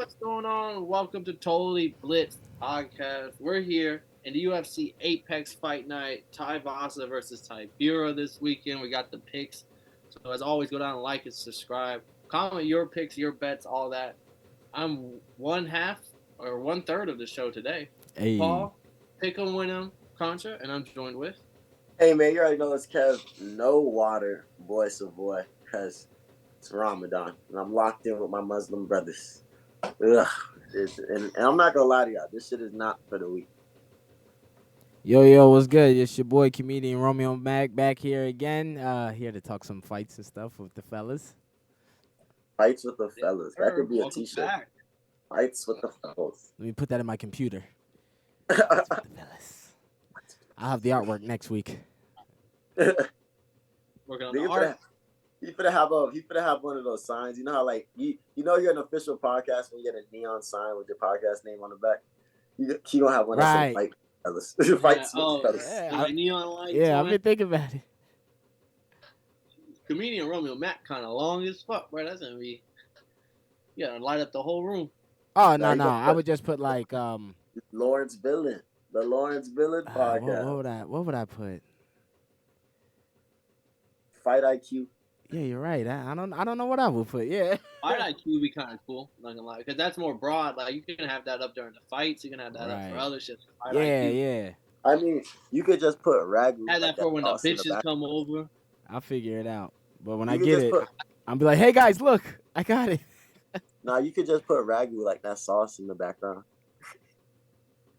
What's going on? Welcome to Totally Blitz Podcast. We're here in the UFC Apex Fight Night, Tyivasa versus Tybura this weekend. We got the picks. So as always, go down and like and subscribe. Comment your picks, your bets, all that. I'm one half or one third of the show today. Hey, Paul, pick 'em, win 'em, Contra, and I'm joined with. Hey man, you already know it's Kev. No water, boy Savoy, because it's Ramadan and I'm locked in with my Muslim brothers. Ugh, and I'm not gonna lie to y'all, this shit is not for the weak. yo, what's good? It's your boy, comedian Romeo Mac, back here again. Here to talk some fights and stuff with the fellas. Fights with the Yes, fellas. That sir. could be a Welcome t-shirt. back. Fights with the fellas. Let me put that in my computer. Fights with the fellas. I'll have the artwork next week. Working on the art. He finna have one of those signs. You know how like you know you're an official podcast when you get a neon sign with your podcast name on the back. He gonna have one that Right. says fight fellas. Yeah, Fights oh, with fellas. Yeah, like neon lights. Yeah, on I've it. been thinking about it. Comedian Romeo Matt kind of long as fuck, bro. That's gonna be. You gotta light up the whole room. Oh, Now no. you I would just put like Lawrence Villain. The Lawrence Villain podcast. what would I put? Fight IQ. Yeah, you're right. I don't know what I would put. Yeah. Fight IQ would be kind of cool, not gonna lie, because that's more broad. Like you can have that up during the fights. You can have that up for Right. other shit. Fight Yeah, IQ. yeah. I mean, you could just put Ragu. Have like that for when the sauce in bitches back. come over. I'll figure it out. But when You I could get just it, put I'll be like, hey guys, look, I got it. you could just put Ragu like that sauce in the background.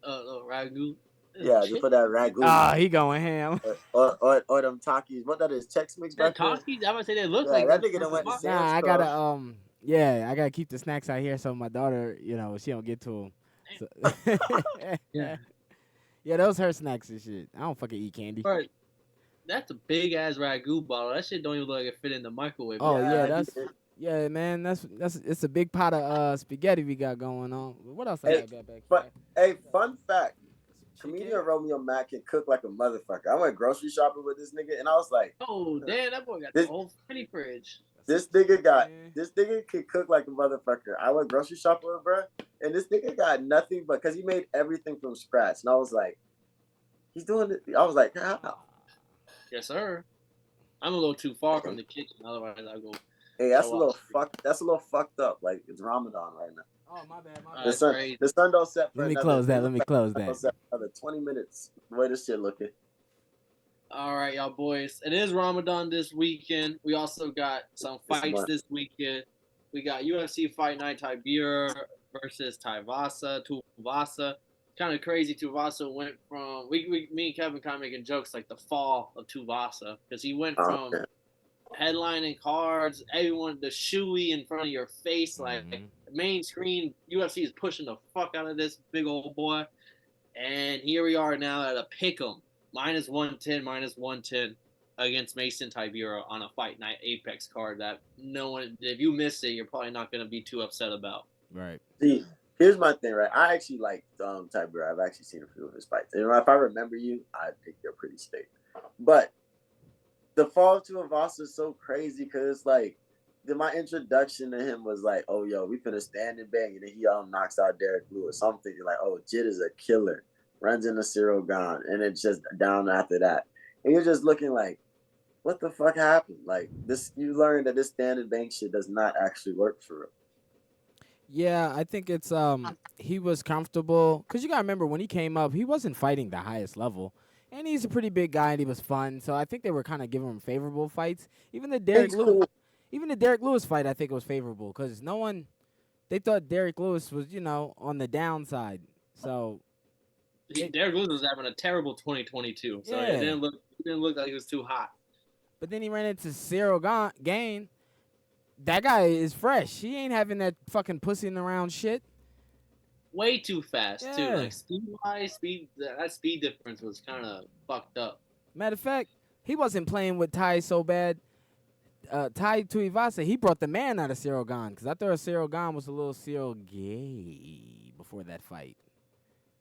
Ragu. Yeah, just put that Ragu. Ah, he going ham. Or them Takis. What that is? Chex Mix That back there? Takis, I would say they look Yeah, like that them nigga done went to fucking Sam's Nah, I Club. gotta I gotta keep the snacks out here so my daughter, she don't get to them. So Yeah. yeah, those her snacks and shit. I don't fucking eat candy. Bro, that's a big ass Ragu bottle. That shit don't even look like it fit in the microwave. Oh yeah, he- yeah, man. That's it's a big pot of spaghetti we got going on. What else I Hey, got back but here? hey, fun fact. Chicken? Comedian Romeo Mack can cook like a motherfucker. I went grocery shopping with this nigga and I was like, Oh damn, that boy got This- the whole mini fridge. this nigga Man. can cook like a motherfucker. I went grocery shopping with bro, and this nigga got nothing but because he made everything from scratch. And I was like, he's doing it. I was like, how? Yes, sir. I'm a little too far from the kitchen. Otherwise, I go. Hey, that's So, a little That's a little fucked up. Like it's Ramadan right now. Oh my bad, my That's bad. crazy. The sun don't set. For Let me another- close that. Let me close Don't that. set for another 20 minutes. The way this shit looking. All right, y'all boys. It is Ramadan this weekend. We also got some fights month. this weekend. We got UFC Fight Night Tybura versus Tuivasa. Kind of crazy. Tuivasa went from me and Kevin kind of making jokes like the fall of Tuivasa because he went from man. headlining cards, everyone the shoey in front of your face, like Mhm. main screen. UFC is pushing the fuck out of this big old boy, and here we are now at a pick'em -110 against Mason Tybura on a Fight Night Apex card that no one. If you missed it, you're probably not going to be too upset about. Right. See, here's my thing, right? I actually like Tybura. I've actually seen a few of his fights. And if I remember you, I think you're pretty straight. But the fall to Tuivasa is so crazy because it's like my introduction to him was like, oh yo, we finna stand and bang, and then he knocks out Derek Lewis. So I'm thinking like, oh, Jit is a killer, runs into Cyril Gane, and it's just down after that. And you're just looking like, what the fuck happened? Like this, you learn that this stand and bang shit does not actually work for real. Yeah, I think it's he was comfortable because you gotta remember when he came up, he wasn't fighting the highest level, and he's a pretty big guy and he was fun. So I think they were kind of giving him favorable fights. Even the Derek Lewis fight, I think it was favorable because they thought Derek Lewis was on the downside. So Derek Lewis was having a terrible 2022, so Yeah. it didn't look like he was too hot. but then he ran into Cyril Gane. That guy is fresh. He ain't having that fucking pussying around shit. Way too fast too. Yeah. Like that speed difference was kind of fucked up. Matter of fact, he wasn't playing with Ty so bad. Ty Tuivasa, he brought the man out of Cyril Gane because I thought Cyril Gane was a little Cyril gay before that fight,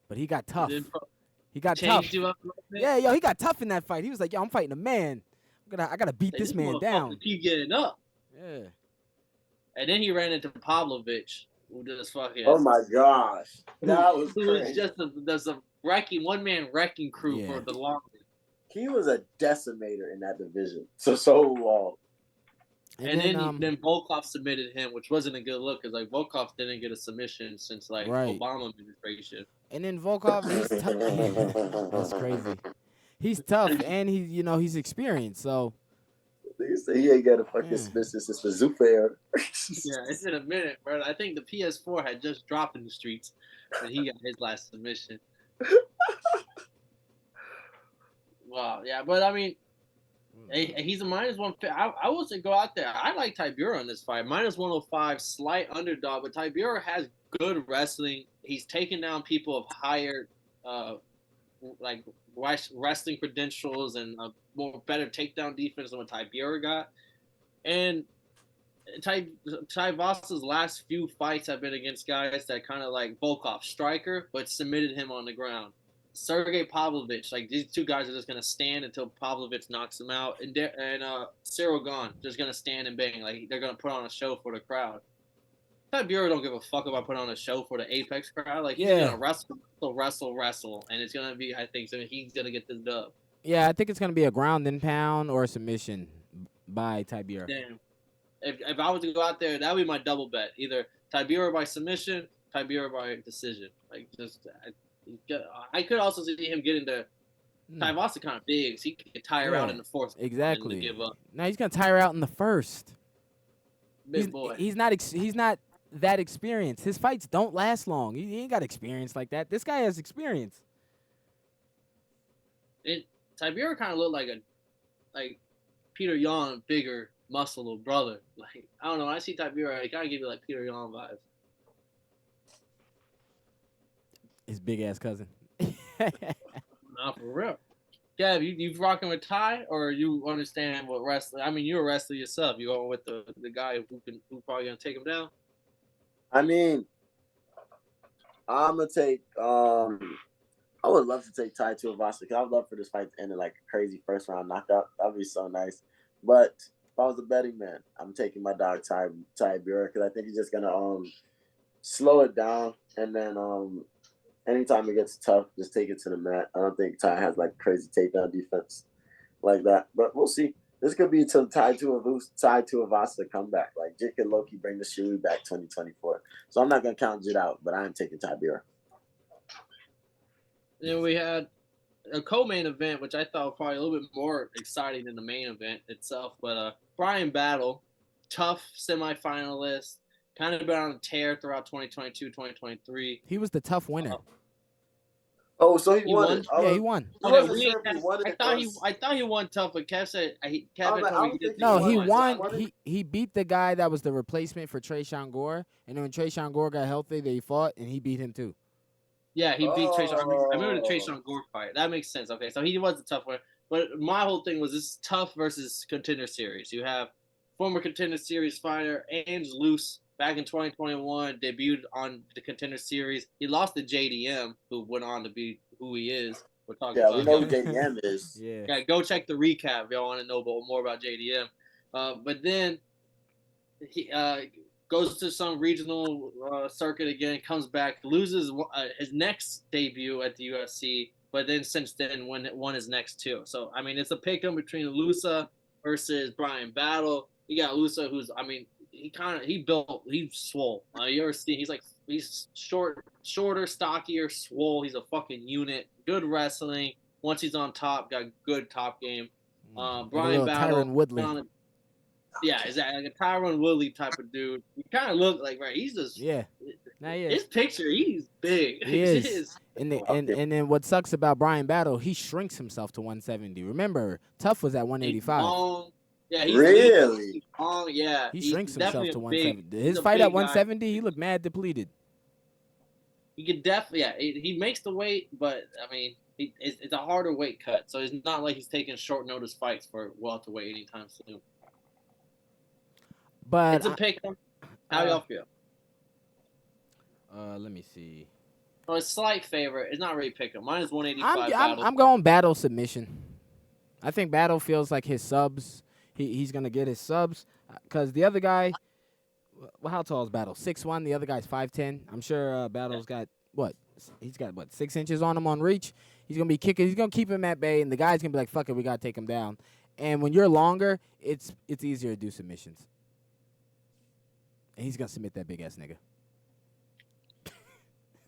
but he got tough. He got tough. Changed you up a little bit. Yeah, yo, he got tough in that fight. He was like, yo, I'm fighting a man. I gotta beat Like, this man motherfucker down. Keep getting up. Yeah. And then he ran into Pavlovich. who just fucking. Oh my gosh, that was Who was crazy. just there's a one-man wrecking crew for the longest. He was a decimator in that division for so long. And then Volkov submitted him, which wasn't a good look because like Volkov didn't get a submission since like Obama administration. And then Volkov, he's tough. That's crazy. He's tough and he's experienced. So they say he ain't got a fucking submission since the Zuffa era. Yeah, it's in a minute, bro. I think the PS4 had just dropped in the streets when he got his last submission. Wow, yeah, but I mean, he's a -1. I will say go out there. I like Tybura in this fight. -105, slight underdog, but Tybura has good wrestling. He's taken down people of higher, like wrestling credentials and a better takedown defense than what Tybura got. And Tuivasa's last few fights have been against guys that kind of like Volkov, striker, but submitted him on the ground. Sergey Pavlovich, like these two guys are just gonna stand until Pavlovich knocks him out, and Cyril Gane just gonna stand and bang, like they're gonna put on a show for the crowd. Tybura don't give a fuck about putting on a show for the Apex crowd. Like he's gonna wrestle, and it's gonna be, I think, so he's gonna get this dub. Yeah, I think it's gonna be a ground and pound or a submission by Tybura. Damn. If I was to go out there, that would be my double bet. Either Tybura by submission, Tybura by decision. Like just. I could also see him getting to Tuivasa kind of big, so he could tire out in the fourth. Exactly. And give up. Now he's gonna tire out in the first. Big boy. He's not that experienced. His fights don't last long. He ain't got experience like that. This guy has experience. Tybura kind of looked like Peter Yan, bigger, muscle little brother. Like I don't know. When I see Tybura, it kind of gives me like Peter Yan vibes. His big ass cousin. Nah, for real. Gav, you rocking with Ty, or you understand what wrestling? I mean, you're a wrestler yourself. You going with the guy who probably gonna take him down? I mean, I'm gonna take. I would love to take Ty Tuivasa because I would love for this fight to end in like a crazy first round knockout. That'd be so nice. But if I was a betting man, I'm taking my dog Tybura because I think he's just gonna slow it down, and then anytime it gets tough, just take it to the mat. I don't think Ty has like crazy takedown defense like that, but we'll see. This could be till Ty Tuivasa comeback. Like Jit could low-key bring the Shui back 2024. So I'm not gonna count Jit out, but I am taking Tybura. Then we had a co-main event, which I thought was probably a little bit more exciting than the main event itself. But Bryan Battle, tough semifinalist, kind of been on a tear throughout 2022, 2023. He was the tough winner. Oh, so he won? Yeah, he won. Okay, I thought he won tough, but Kev said told me he didn't. He won. He beat the guy that was the replacement for Tresean Gore, and then when Tresean Gore got healthy, they fought, and he beat him too. Yeah, he beat Tresean. I remember the Tresean Gore fight. That makes sense. Okay, so he was a tough winner. But my whole thing was this tough versus contender series. You have former contender series fighter Ange Luce. Back in 2021, debuted on the Contender Series. He lost to JDM, who went on to be who he is. We know who JDM is. Yeah, go check the recap if y'all want to know more about JDM. But then he goes to some regional circuit again, comes back, loses his next debut at the UFC, but then since then won his next two. So, I mean, it's a pick-em between Lusa versus Bryan Battle. You got Lusa, who's, I mean, he's swole. You ever see? He's shorter, stockier, swole. He's a fucking unit. Good wrestling. Once he's on top, got good top game. Bryan Battle. Tyron Woodley. Yeah, exactly. Like a Tyron Woodley type of dude. He kind of look like he's just his picture. He's big. He is. And then what sucks about Bryan Battle? He shrinks himself to 170. Remember, Tough was at 185. Yeah, he's really? Yeah, he shrinks himself to 170. His fight at 170, he looked mad depleted. He could definitely, he makes the weight, but I mean, it's a harder weight cut, so it's not like he's taking short notice fights for welterweight anytime soon. But it's a pick. How y'all feel? Let me see. Oh, it's slight favorite. It's not really pick 'em. Mine is 185. I'm going Battle submission. I think Battle feels like his subs. He's gonna get his subs because the other guy, Well, how tall is Battle? 6'1". The other guy's 5'10". I'm sure Battle's got what? He's got what? 6 inches on him on reach. He's gonna be kicking. He's gonna keep him at bay, and the guy's gonna be like, "Fuck it, we gotta take him down." And when you're longer, it's easier to do submissions. And he's gonna submit that big ass nigga.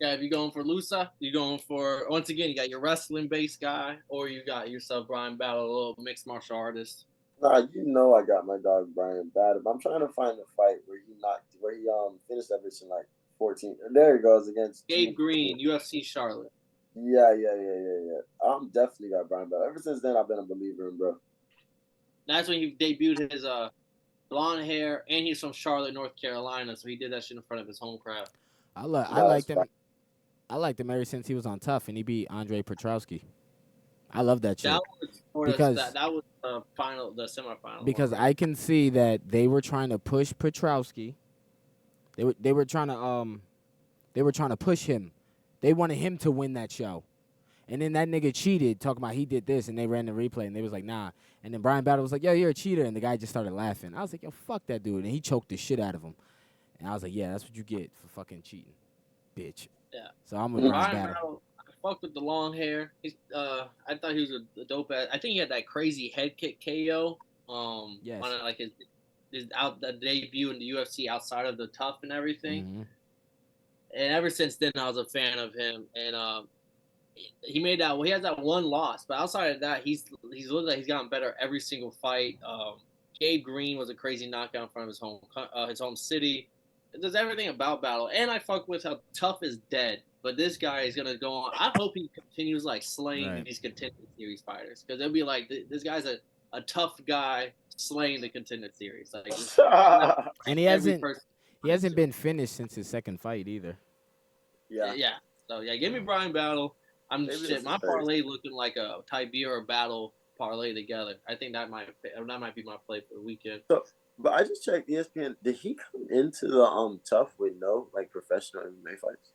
Yeah, if you're going for Lusa, you're going for, once again, you got your wrestling based guy, or you got yourself Brian Battle, a little mixed martial artist. Nah, you know I got my dog Brian Battle. I'm trying to find a fight where he finished that bitch in like 14. There he goes against Gabe Green, UFC Charlotte. Yeah. I'm definitely got Brian Battle. Ever since then, I've been a believer in bro. That's when he debuted his blonde hair, and he's from Charlotte, North Carolina, so he did that shit in front of his home crowd. I liked him. I liked him ever since he was on Tough, and he beat Andre Petrowski. I love that shit. Because that was the semifinal. Because I can see that they were trying to push Petrowski. They were trying to push him. They wanted him to win that show. And then that nigga cheated, talking about he did this, and they ran the replay, and they was like, nah. And then Brian Battle was like, yo, you're a cheater, and the guy just started laughing. I was like, yo, fuck that dude, and he choked the shit out of him. And I was like, yeah, that's what you get for fucking cheating, bitch. Yeah. So I'm with Brian Battle. I fucked with the long hair. He's I thought he was a dope ass. I think he had that crazy head kick KO. Yes. On like his the debut in the UFC outside of the Tough and everything. Mm-hmm. And ever since then, I was a fan of him. And he made that. Well, he has that one loss, but outside of that, he's looked like he's gotten better every single fight. Gabe Green was a crazy knockout in front of his home city. There's everything about Battle, and I fuck with how Tough is dead, but this guy is gonna go on. I hope he continues like slaying these contender series fighters, because it'll be like this guy's a tough guy slaying the contender series. Like, and he hasn't been finished since his second fight either. Yeah. So yeah, give me Brian Battle. My parlay looking like a Tybura Battle parlay together. I think that might be my play for the weekend. But I just checked ESPN. Did he come into the Tough with no like professional MMA fights?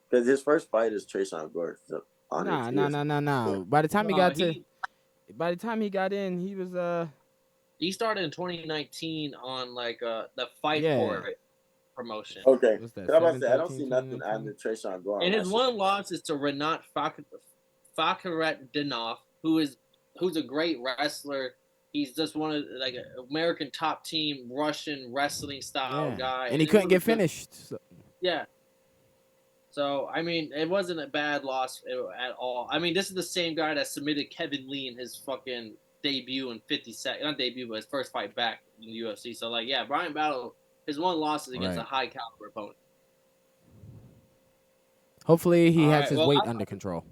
Because his first fight is Trayshawn Gore. So No. By the time he got in, he was He started in 2019 on like the Fight For It promotion. Okay. I don't see nothing adding to Trayshawn Gore. And his one loss is to Renat Fakhretdinov, who's a great wrestler. He's just one of like an American top team Russian wrestling style guy, and he couldn't get finished. So. Yeah. So I mean, it wasn't a bad loss at all. I mean, this is the same guy that submitted Kevin Lee in his fucking debut in 50 not debut, but his first fight back in the UFC. So like, yeah, Brian Battle, his one loss is against a high caliber opponent. Hopefully, he has his weight under control.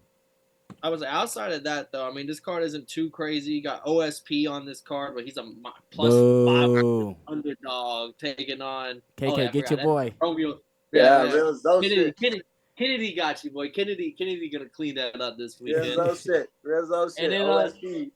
I was outside of that though. I mean, this card isn't too crazy. You got OSP on this card, but he's a plus 5 underdog taking on KK. Get your boy. Romeo. Kennedy got you, boy. Kennedy gonna clean that up this weekend. Real shit. And then OSP.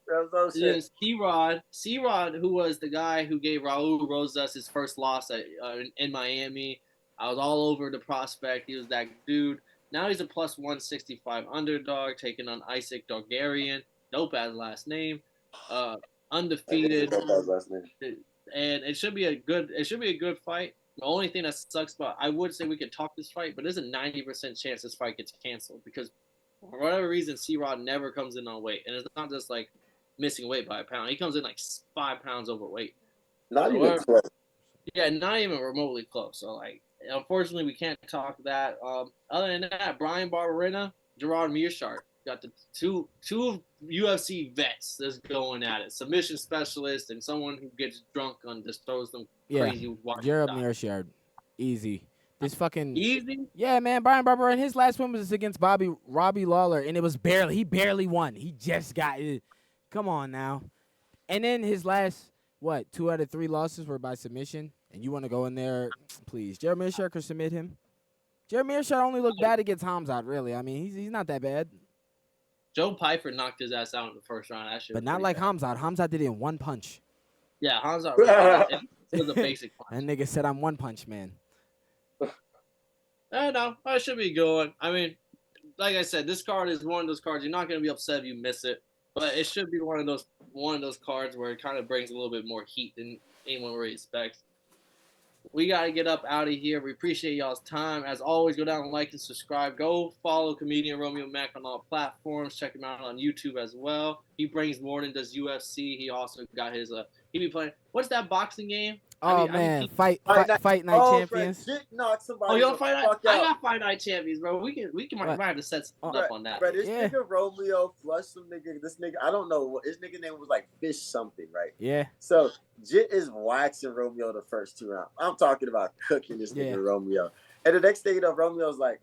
C-Rod, who was the guy who gave Raul Rosas his first loss in Miami. I was all over the prospect. He was that dude. Now he's a plus 165 underdog taking on Isaac Dogarian. Dope as last name. Undefeated. And it should be a good fight. The only thing that sucks about, I would say we could talk this fight, but there's a 90% chance this fight gets canceled because for whatever reason, C-Rod never comes in on weight. And it's not just like missing weight by a pound. He comes in like 5 pounds overweight. Not even close. Yeah, not even remotely close. So like, unfortunately, we can't talk that. Other than that, Brian Barberena, Gerard Meerschaert got the two UFC vets that's going at it. Submission specialist and someone who gets drunk on just throws them crazy. Gerard Meerschaert, easy. This fucking easy. Yeah, man. Brian Barberena, his last win was against Robbie Lawler, and it was he barely won. He just got it. Come on now. And then his last 2 out of 3 losses were by submission. And you want to go in there, please. Gerard Meerschaert could submit him. Gerard Meerschaert only looked bad against Hamzat, really. I mean, he's not that bad. Joe Pyfer knocked his ass out in the first round. But not like Hamzat. Hamzat did it in 1 punch. Yeah, Hamzat was a basic punch. That nigga said, I'm 1 punch, man. No, I should be going. I mean, like I said, this card is one of those cards. You're not going to be upset if you miss it. But it should be one of those cards where it kind of brings a little bit more heat than anyone really expects. we got to get up out of here. We appreciate y'all's time. As always, go down and like and subscribe. Go follow comedian Romeo Mack on all platforms. Check him out on YouTube as well. He brings more than does UFC. He also got his he be playing. What's that boxing game? Oh man, fight night Oh, champions. Fred, knock Oh, somebody you don't fight night? fuck I out. got fight night champions, bro. We might have to set something up on that. Bro, this Yeah. nigga Romeo flushed some nigga. This nigga, I don't know what his nigga name was, like Fish something, right? Yeah. So Jit is waxing Romeo the first 2 rounds. I'm talking about cooking this nigga Romeo. And the next thing you know, Romeo's like,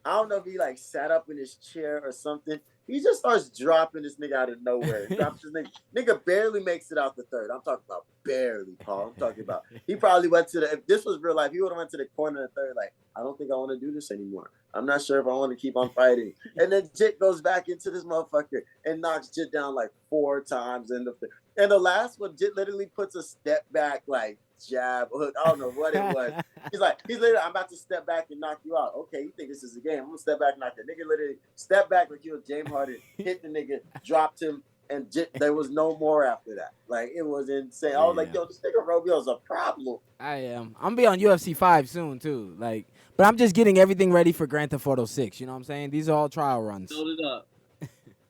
I don't know if he like sat up in his chair or something. He just starts dropping this nigga out of nowhere. Drops this nigga barely makes it out the third. I'm talking about barely, Paul. I'm talking about he probably went to the. If this was real life, he would have went to the corner of the third. Like, I don't think I want to do this anymore. I'm not sure if I want to keep on fighting. And then Jit goes back into this motherfucker and knocks Jit down like 4 times. And the last one, Jit literally puts a step back, like jab, hook. I don't know what it was. He's literally, I'm about to step back and knock you out. Okay, you think this is a game? I'm gonna step back and knock the nigga. Literally step back like you was James Harden, hit the nigga, dropped him, and there was no more after that. Like, it was insane. I was like, yo, this nigga Romeo's a problem. I am. I'm gonna be on UFC 5 soon too. Like, but I'm just getting everything ready for Grand Theft Auto 6. You know what I'm saying? These are all trial runs. Build it up.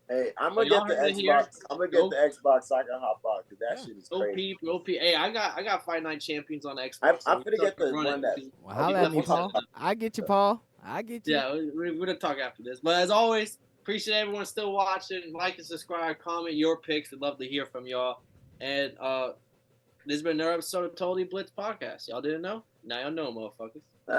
Hey, I'm gonna get the Xbox. I'm gonna get the Xbox so I can hop on because that shit is crazy. Go peep. Hey, I got Fight Night Champions on Xbox. I'm gonna get the one that. Well, holla at me, Paul. I get you, Paul. I get you. Yeah, we're gonna talk after this. But as always, appreciate everyone still watching. Like and subscribe. Comment your picks. We'd love to hear from y'all. And this has been another episode of Totally Blitz Podcast. Y'all didn't know? Now y'all know, motherfuckers.